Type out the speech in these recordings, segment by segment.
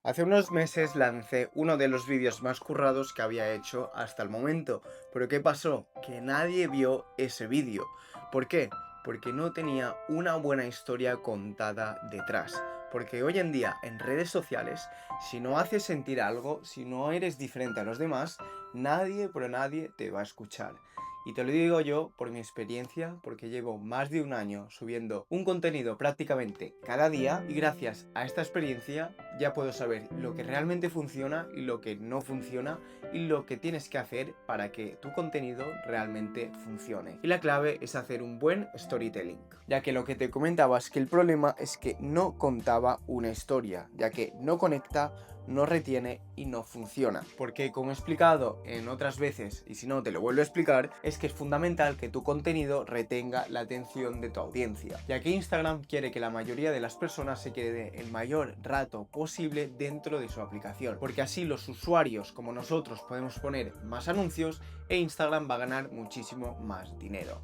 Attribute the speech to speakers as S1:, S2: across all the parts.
S1: Hace unos meses lancé uno de los vídeos más currados que había hecho hasta el momento. Pero ¿qué pasó? Que nadie vio ese vídeo. ¿Por qué? Porque no tenía una buena historia contada detrás. Porque hoy en día en redes sociales, si no haces sentir algo, si no eres diferente a los demás, nadie, pero nadie te va a escuchar. Y te lo digo yo por mi experiencia, porque llevo más de un año subiendo un contenido prácticamente cada día y gracias a esta experiencia ya puedo saber lo que realmente funciona y lo que no funciona y lo que tienes que hacer para que tu contenido realmente funcione. Y la clave es hacer un buen storytelling, ya que lo que te comentaba es que el problema es que no contaba una historia, ya que no conecta, no retiene y no funciona. Porque como he explicado en otras veces, y si no te lo vuelvo a explicar, es que es fundamental que tu contenido retenga la atención de tu audiencia, ya que Instagram quiere que la mayoría de las personas se quede el mayor rato posible dentro de su aplicación, porque así los usuarios como nosotros podemos poner más anuncios e Instagram va a ganar muchísimo más dinero.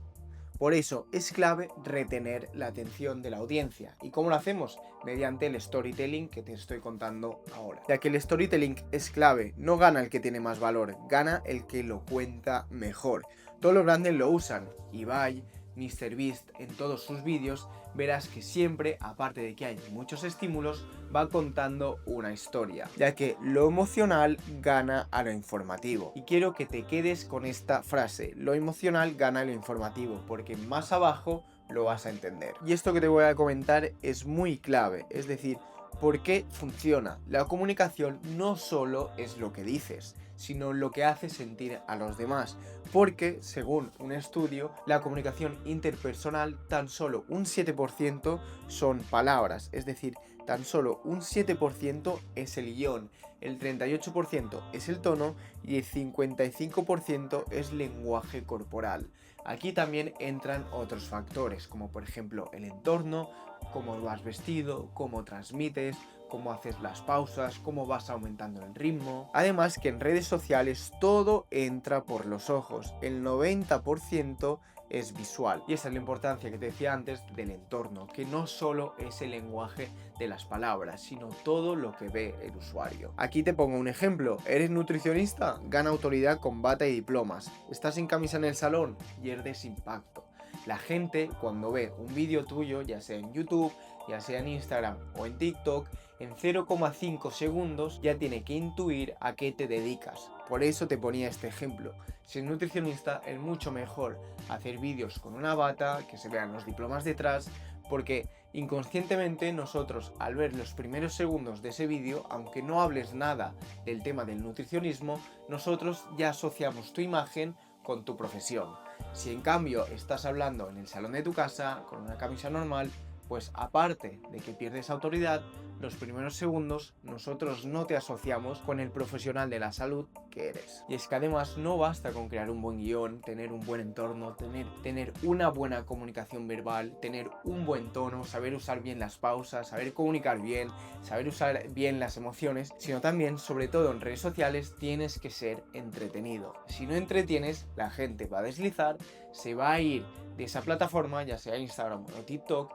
S1: Por eso es clave retener la atención de la audiencia. ¿Y cómo lo hacemos? Mediante el storytelling que te estoy contando ahora. Ya que el storytelling es clave, no gana el que tiene más valor, gana el que lo cuenta mejor. Todos los grandes lo usan. Ibai, MrBeast, en todos sus vídeos verás que siempre, aparte de que hay muchos estímulos, va contando una historia, ya que lo emocional gana a lo informativo. Y quiero que te quedes con esta frase: lo emocional gana a lo informativo, porque más abajo lo vas a entender. Y esto que te voy a comentar es muy clave, es decir, ¿por qué funciona? La comunicación no solo es lo que dices, sino lo que hace sentir a los demás, porque según un estudio, la comunicación interpersonal tan solo un 7% son palabras, es decir, tan solo un 7% es el guión, el 38% es el tono y el 55% es lenguaje corporal. Aquí también entran otros factores, como por ejemplo el entorno, cómo vas vestido, cómo transmites, cómo haces las pausas, cómo vas aumentando el ritmo. Además que en redes sociales todo entra por los ojos, el 90% es visual. Y esa es la importancia que te decía antes del entorno, que no solo es el lenguaje de las palabras, sino todo lo que ve el usuario. Aquí te pongo un ejemplo: ¿eres nutricionista? Gana autoridad con bata y diplomas. ¿Estás sin camisa en el salón? Pierdes impacto. La gente, cuando ve un vídeo tuyo, ya sea en YouTube, ya sea en Instagram o en TikTok, en 0,5 segundos ya tiene que intuir a qué te dedicas. Por eso te ponía este ejemplo. Si es nutricionista, es mucho mejor hacer vídeos con una bata, que se vean los diplomas detrás, porque inconscientemente nosotros, al ver los primeros segundos de ese vídeo, aunque no hables nada del tema del nutricionismo, nosotros ya asociamos tu imagen con tu profesión. Si en cambio estás hablando en el salón de tu casa, con una camisa normal, pues aparte de que pierdes autoridad, los primeros segundos nosotros no te asociamos con el profesional de la salud que eres. Y es que además no basta con crear un buen guión, tener un buen entorno, tener una buena comunicación verbal, tener un buen tono, saber usar bien las pausas, saber comunicar bien, saber usar bien las emociones, sino también, sobre todo en redes sociales, tienes que ser entretenido. Si no entretienes, la gente va a deslizar, se va a ir de esa plataforma, ya sea Instagram o TikTok,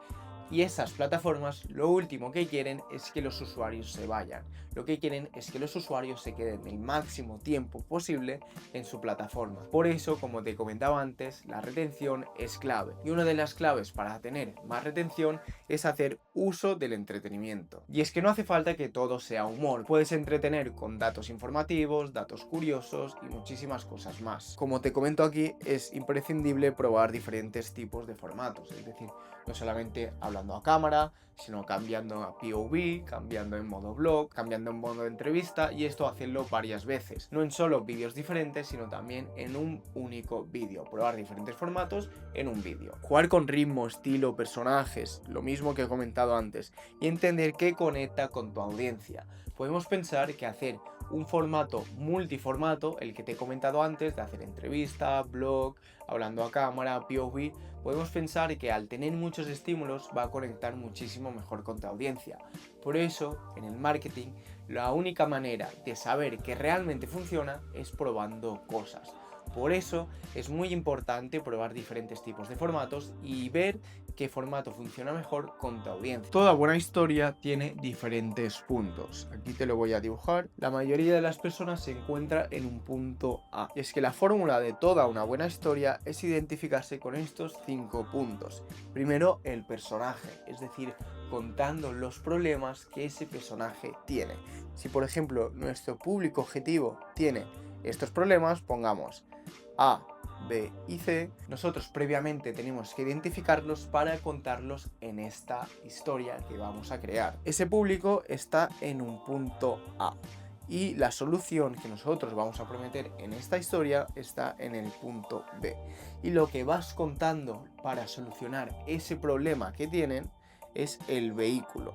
S1: y esas plataformas lo último que quieren es que los usuarios se vayan. Lo que quieren es que los usuarios se queden el máximo tiempo posible en su plataforma. Por eso, como te comentaba antes, la retención es clave. Y una de las claves para tener más retención es hacer uso del entretenimiento. Y es que no hace falta que todo sea humor. Puedes entretener con datos informativos, datos curiosos y muchísimas cosas más. Como te comento aquí, es imprescindible probar diferentes tipos de formatos. Es decir, no solamente hablando a cámara, sino cambiando a POV, cambiando en modo blog, cambiando en modo entrevista, y esto hacerlo varias veces. No en solo vídeos diferentes, sino también en un único vídeo. Probar diferentes formatos en un vídeo. Jugar con ritmo, estilo, personajes, lo mismo que he comentado antes, y entender qué conecta con tu audiencia. Podemos pensar que hacer un formato multiformato, el que te he comentado antes, de hacer entrevista, blog, hablando a cámara, POV, podemos pensar que al tener muchos estímulos va a conectar muchísimo mejor con tu audiencia. Por eso, en el marketing, la única manera de saber que realmente funciona es probando cosas. Por eso es muy importante probar diferentes tipos de formatos y ver qué formato funciona mejor con tu audiencia. Toda buena historia tiene diferentes puntos. Aquí te lo voy a dibujar. La mayoría de las personas se encuentra en un punto A. Y es que la fórmula de toda una buena historia es identificarse con estos 5 puntos. Primero, el personaje, es decir, contando los problemas que ese personaje tiene. Si por ejemplo nuestro público objetivo tiene estos problemas, pongamos A, B y C, nosotros previamente tenemos que identificarlos para contarlos en esta historia que vamos a crear. Ese público está en un punto A y la solución que nosotros vamos a prometer en esta historia está en el punto B. Y lo que vas contando para solucionar ese problema que tienen es el vehículo.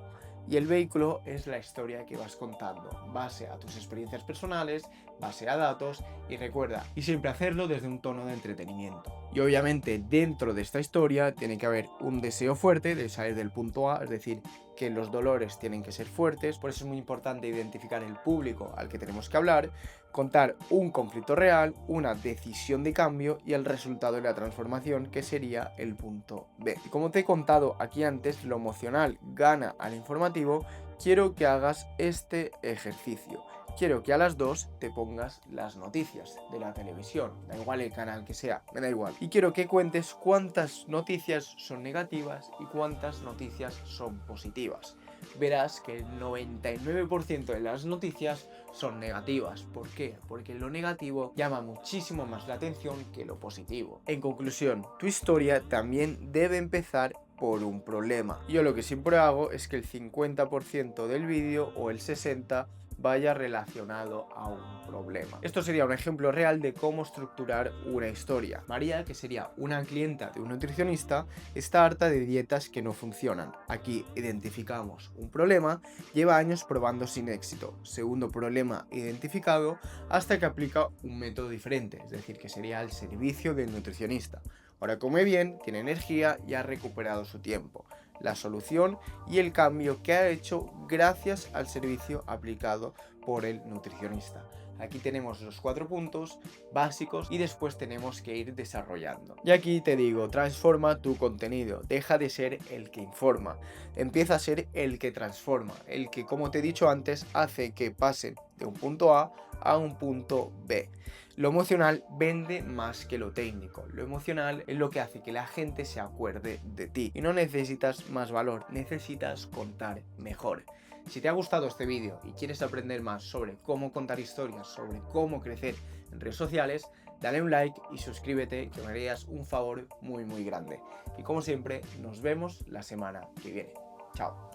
S1: Y el vehículo es la historia que vas contando, base a tus experiencias personales, base a datos y recuerda, y siempre hacerlo desde un tono de entretenimiento. Y obviamente dentro de esta historia tiene que haber un deseo fuerte de salir del punto A, es decir, que los dolores tienen que ser fuertes, por eso es muy importante identificar el público al que tenemos que hablar, contar un conflicto real, una decisión de cambio y el resultado de la transformación, que sería el punto B. Y como te he contado aquí antes, lo emocional gana al informativo, quiero que hagas este ejercicio. Quiero que a las 2 te pongas las noticias de la televisión, da igual el canal que sea, me da igual. Y quiero que cuentes cuántas noticias son negativas y cuántas noticias son positivas. Verás que el 99% de las noticias son negativas. ¿Por qué? Porque lo negativo llama muchísimo más la atención que lo positivo. En conclusión, tu historia también debe empezar por un problema. Yo lo que siempre hago es que el 50% del vídeo o el 60% vaya relacionado a un problema. Esto sería un ejemplo real de cómo estructurar una historia. María, que sería una clienta de un nutricionista, está harta de dietas que no funcionan. Aquí identificamos un problema, lleva años probando sin éxito. Segundo problema identificado, hasta que aplica un método diferente, es decir, que sería el servicio del nutricionista. Ahora come bien, tiene energía y ha recuperado su tiempo. La solución y el cambio que ha hecho gracias al servicio aplicado por el nutricionista. Aquí tenemos los 4 puntos básicos y después tenemos que ir desarrollando. Y aquí te digo, transforma tu contenido, deja de ser el que informa, empieza a ser el que transforma, el que, como te he dicho antes, hace que pasen de un punto A un punto B. Lo emocional vende más que lo técnico. Lo emocional es lo que hace que la gente se acuerde de ti. Y no necesitas más valor, necesitas contar mejor. Si te ha gustado este vídeo y quieres aprender más sobre cómo contar historias, sobre cómo crecer en redes sociales, dale un like y suscríbete, que me harías un favor muy grande. Y como siempre, nos vemos la semana que viene. Chao.